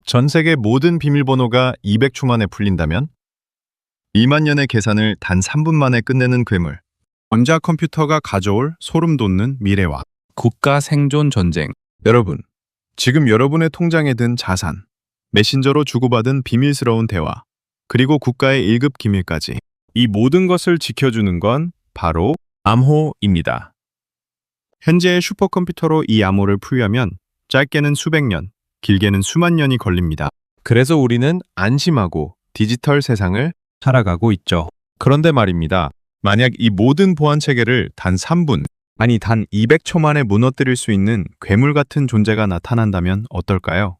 전 세계 모든 비밀번호가 200초 만에 풀린다면 2만 년의 계산을 단 3분 만에 끝내는 괴물. 전자컴퓨터가 가져올 소름 돋는 미래와 국가 생존 전쟁. 여러분, 지금 여러분의 통장에 든 자산, 메신저로 주고받은 비밀스러운 대화, 그리고 국가의 1급 기밀까지 이 모든 것을 지켜주는 건 바로 암호입니다. 현재의 슈퍼컴퓨터로 이 암호를 풀려면 짧게는 수백 년, 길게는 수만 년이 걸립니다. 그래서 우리는 안심하고 디지털 세상을 살아가고 있죠. 그런데 말입니다. 만약 이 모든 보안 체계를 단 3분, 아니 단 200초 만에 무너뜨릴 수 있는 괴물 같은 존재가 나타난다면 어떨까요?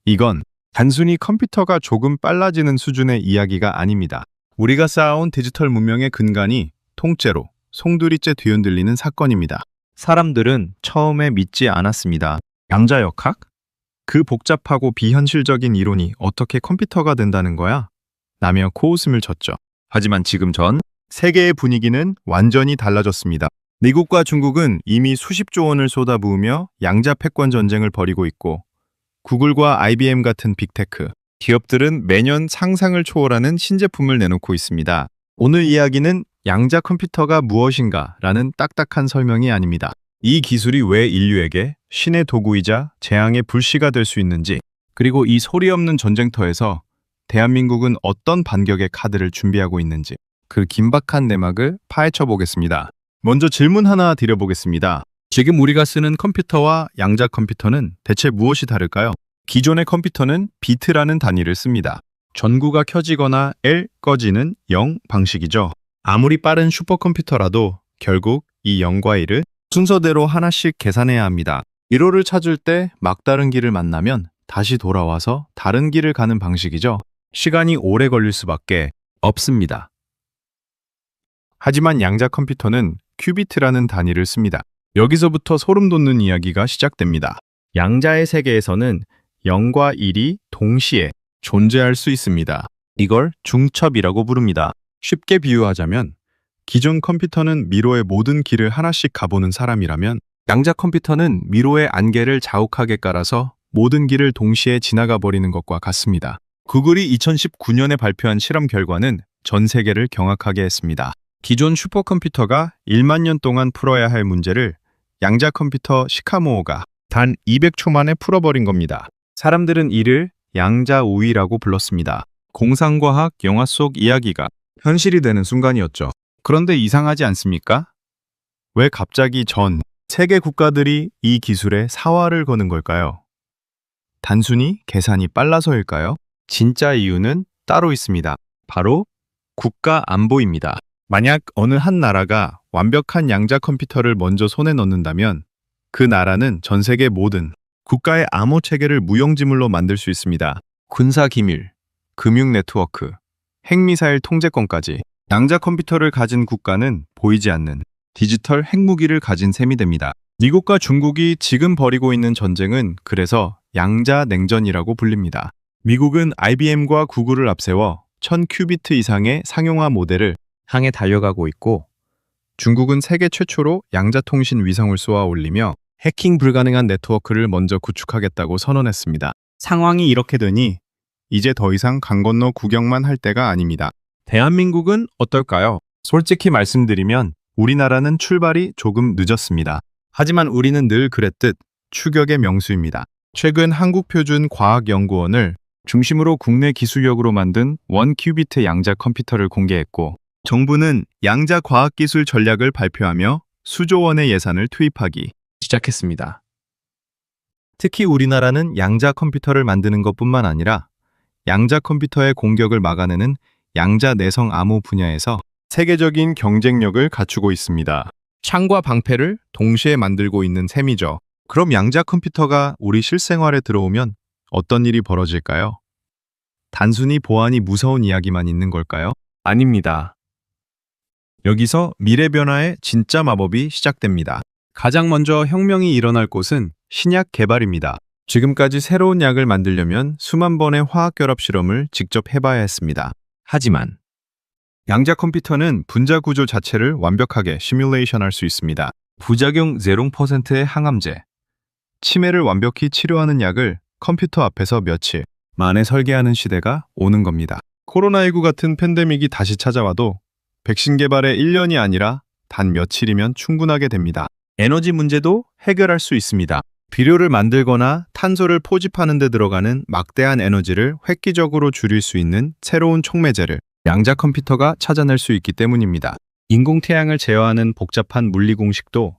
이건 단순히 컴퓨터가 조금 빨라지는 수준의 이야기가 아닙니다. 우리가 쌓아온 디지털 문명의 근간이 통째로 송두리째 뒤흔들리는 사건입니다. 사람들은 처음에 믿지 않았습니다. 양자역학? 그 복잡하고 비현실적인 이론이 어떻게 컴퓨터가 된다는 거야? 라며 코웃음을 쳤죠. 하지만 지금 전 세계의 분위기는 완전히 달라졌습니다. 미국과 중국은 이미 수십조 원을 쏟아부으며 양자 패권 전쟁을 벌이고 있고, 구글과 IBM 같은 빅테크 기업들은 매년 상상을 초월하는 신제품을 내놓고 있습니다. 오늘 이야기는 양자 컴퓨터가 무엇인가 라는 딱딱한 설명이 아닙니다. 이 기술이 왜 인류에게 신의 도구이자 재앙의 불씨가 될 수 있는지, 그리고 이 소리 없는 전쟁터에서 대한민국은 어떤 반격의 카드를 준비하고 있는지, 그 긴박한 내막을 파헤쳐 보겠습니다. 먼저 질문 하나 드려보겠습니다. 지금 우리가 쓰는 컴퓨터와 양자 컴퓨터는 대체 무엇이 다를까요? 기존의 컴퓨터는 비트라는 단위를 씁니다. 전구가 켜지거나 L 꺼지는 0 방식이죠. 아무리 빠른 슈퍼컴퓨터라도 결국 이 0과 1을 순서대로 하나씩 계산해야 합니다. 1호를 찾을 때 막다른 길을 만나면 다시 돌아와서 다른 길을 가는 방식이죠. 시간이 오래 걸릴 수밖에 없습니다. 하지만 양자 컴퓨터는 큐비트라는 단위를 씁니다. 여기서부터 소름 돋는 이야기가 시작됩니다. 양자의 세계에서는 0과 1이 동시에 존재할 수 있습니다. 이걸 중첩이라고 부릅니다. 쉽게 비유하자면 기존 컴퓨터는 미로의 모든 길을 하나씩 가보는 사람이라면, 양자 컴퓨터는 미로의 안개를 자욱하게 깔아서 모든 길을 동시에 지나가 버리는 것과 같습니다. 구글이 2019년에 발표한 실험 결과는 전 세계를 경악하게 했습니다. 기존 슈퍼컴퓨터가 1만 년 동안 풀어야 할 문제를 양자 컴퓨터 시카모어가 단 200초 만에 풀어버린 겁니다. 사람들은 이를 양자 우위라고 불렀습니다. 공상과학 영화 속 이야기가 현실이 되는 순간이었죠. 그런데 이상하지 않습니까? 왜 갑자기 전 세계 국가들이 이 기술에 사활을 거는 걸까요? 단순히 계산이 빨라서일까요? 진짜 이유는 따로 있습니다. 바로 국가 안보입니다. 만약 어느 한 나라가 완벽한 양자 컴퓨터를 먼저 손에 넣는다면 그 나라는 전 세계 모든 국가의 암호 체계를 무용지물로 만들 수 있습니다. 군사 기밀, 금융 네트워크, 핵미사일 통제권까지. 양자 컴퓨터를 가진 국가는 보이지 않는 디지털 핵무기를 가진 셈이 됩니다. 미국과 중국이 지금 벌이고 있는 전쟁은 그래서 양자 냉전이라고 불립니다. 미국은 IBM과 구글을 앞세워 1000큐비트 이상의 상용화 모델을 향해 달려가고 있고, 중국은 세계 최초로 양자통신 위성을 쏘아 올리며 해킹 불가능한 네트워크를 먼저 구축하겠다고 선언했습니다. 상황이 이렇게 되니 이제 더 이상 강 건너 구경만 할 때가 아닙니다. 대한민국은 어떨까요? 솔직히 말씀드리면 우리나라는 출발이 조금 늦었습니다. 하지만 우리는 늘 그랬듯 추격의 명수입니다. 최근 한국표준과학연구원을 중심으로 국내 기술력으로 만든 1큐비트 양자 컴퓨터를 공개했고, 정부는 양자 과학기술 전략을 발표하며 수조 원의 예산을 투입하기 시작했습니다. 특히 우리나라는 양자 컴퓨터를 만드는 것뿐만 아니라 양자 컴퓨터의 공격을 막아내는 양자 내성 암호 분야에서 세계적인 경쟁력을 갖추고 있습니다. 창과 방패를 동시에 만들고 있는 셈이죠. 그럼 양자 컴퓨터가 우리 실생활에 들어오면 어떤 일이 벌어질까요? 단순히 보안이 무서운 이야기만 있는 걸까요? 아닙니다. 여기서 미래 변화의 진짜 마법이 시작됩니다. 가장 먼저 혁명이 일어날 곳은 신약 개발입니다. 지금까지 새로운 약을 만들려면 수만 번의 화학결합 실험을 직접 해봐야 했습니다. 하지만 양자 컴퓨터는 분자 구조 자체를 완벽하게 시뮬레이션할 수 있습니다. 부작용 0%의 항암제, 치매를 완벽히 치료하는 약을 컴퓨터 앞에서 며칠 만에 설계하는 시대가 오는 겁니다. 코로나19 같은 팬데믹이 다시 찾아와도 백신 개발에 1년이 아니라 단 며칠이면 충분하게 됩니다. 에너지 문제도 해결할 수 있습니다. 비료를 만들거나 탄소를 포집하는 데 들어가는 막대한 에너지를 획기적으로 줄일 수 있는 새로운 촉매제를 양자 컴퓨터가 찾아낼 수 있기 때문입니다. 인공태양을 제어하는 복잡한 물리 공식도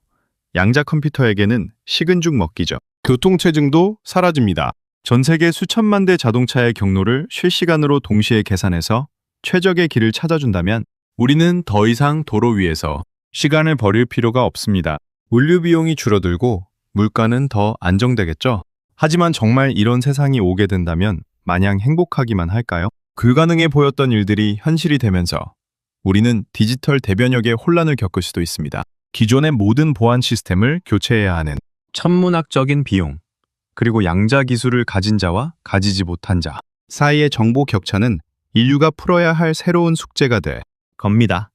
양자 컴퓨터에게는 식은 죽 먹기죠. 교통체증도 사라집니다. 전 세계 수천만 대 자동차의 경로를 실시간으로 동시에 계산해서 최적의 길을 찾아준다면 우리는 더 이상 도로 위에서 시간을 버릴 필요가 없습니다. 물류 비용이 줄어들고 물가는 더 안정되겠죠? 하지만 정말 이런 세상이 오게 된다면 마냥 행복하기만 할까요? 불가능해 보였던 일들이 현실이 되면서 우리는 디지털 대변역의 혼란을 겪을 수도 있습니다. 기존의 모든 보안 시스템을 교체해야 하는 천문학적인 비용, 그리고 양자 기술을 가진 자와 가지지 못한 자 사이의 정보 격차는 인류가 풀어야 할 새로운 숙제가 될 겁니다.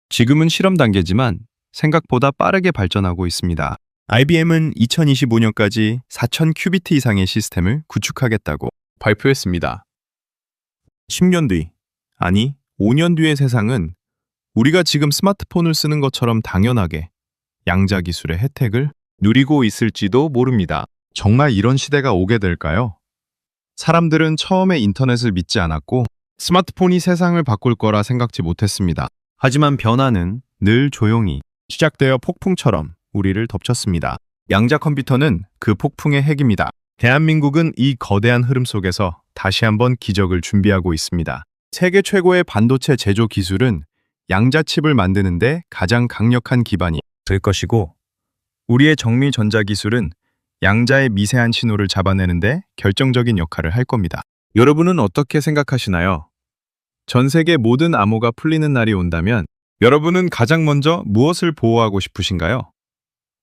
지금은 실험 단계지만 생각보다 빠르게 발전하고 있습니다. IBM은 2025년까지 4,000 큐비트 이상의 시스템을 구축하겠다고 발표했습니다. 10년 뒤, 아니 5년 뒤의 세상은 우리가 지금 스마트폰을 쓰는 것처럼 당연하게 양자 기술의 혜택을 누리고 있을지도 모릅니다. 정말 이런 시대가 오게 될까요? 사람들은 처음에 인터넷을 믿지 않았고 스마트폰이 세상을 바꿀 거라 생각지 못했습니다. 하지만 변화는 늘 조용히 시작되어 폭풍처럼 우리를 덮쳤습니다. 양자 컴퓨터는 그 폭풍의 핵입니다. 대한민국은 이 거대한 흐름 속에서 다시 한번 기적을 준비하고 있습니다. 세계 최고의 반도체 제조 기술은 양자 칩을 만드는데 가장 강력한 기반이 될 것이고, 우리의 정밀 전자 기술은 양자의 미세한 신호를 잡아내는데 결정적인 역할을 할 겁니다. 여러분은 어떻게 생각하시나요? 전 세계 모든 암호가 풀리는 날이 온다면 여러분은 가장 먼저 무엇을 보호하고 싶으신가요?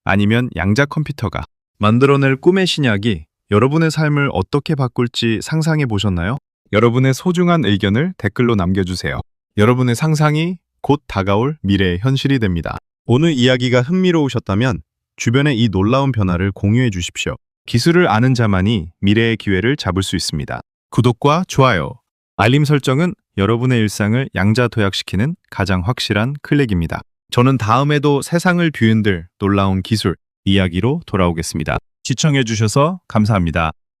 아니면 양자 컴퓨터가 만들어낼 꿈의 신약이 여러분의 삶을 어떻게 바꿀지 상상해 보셨나요? 여러분의 소중한 의견을 댓글로 남겨주세요. 여러분의 상상이 곧 다가올 미래의 현실이 됩니다. 오늘 이야기가 흥미로우셨다면 주변에 이 놀라운 변화를 공유해 주십시오. 기술을 아는 자만이 미래의 기회를 잡을 수 있습니다. 구독과 좋아요, 알림 설정은 여러분의 일상을 양자 도약시키는 가장 확실한 클릭입니다. 저는 다음에도 세상을 뒤흔들 놀라운 기술 이야기로 돌아오겠습니다. 시청해 주셔서 감사합니다.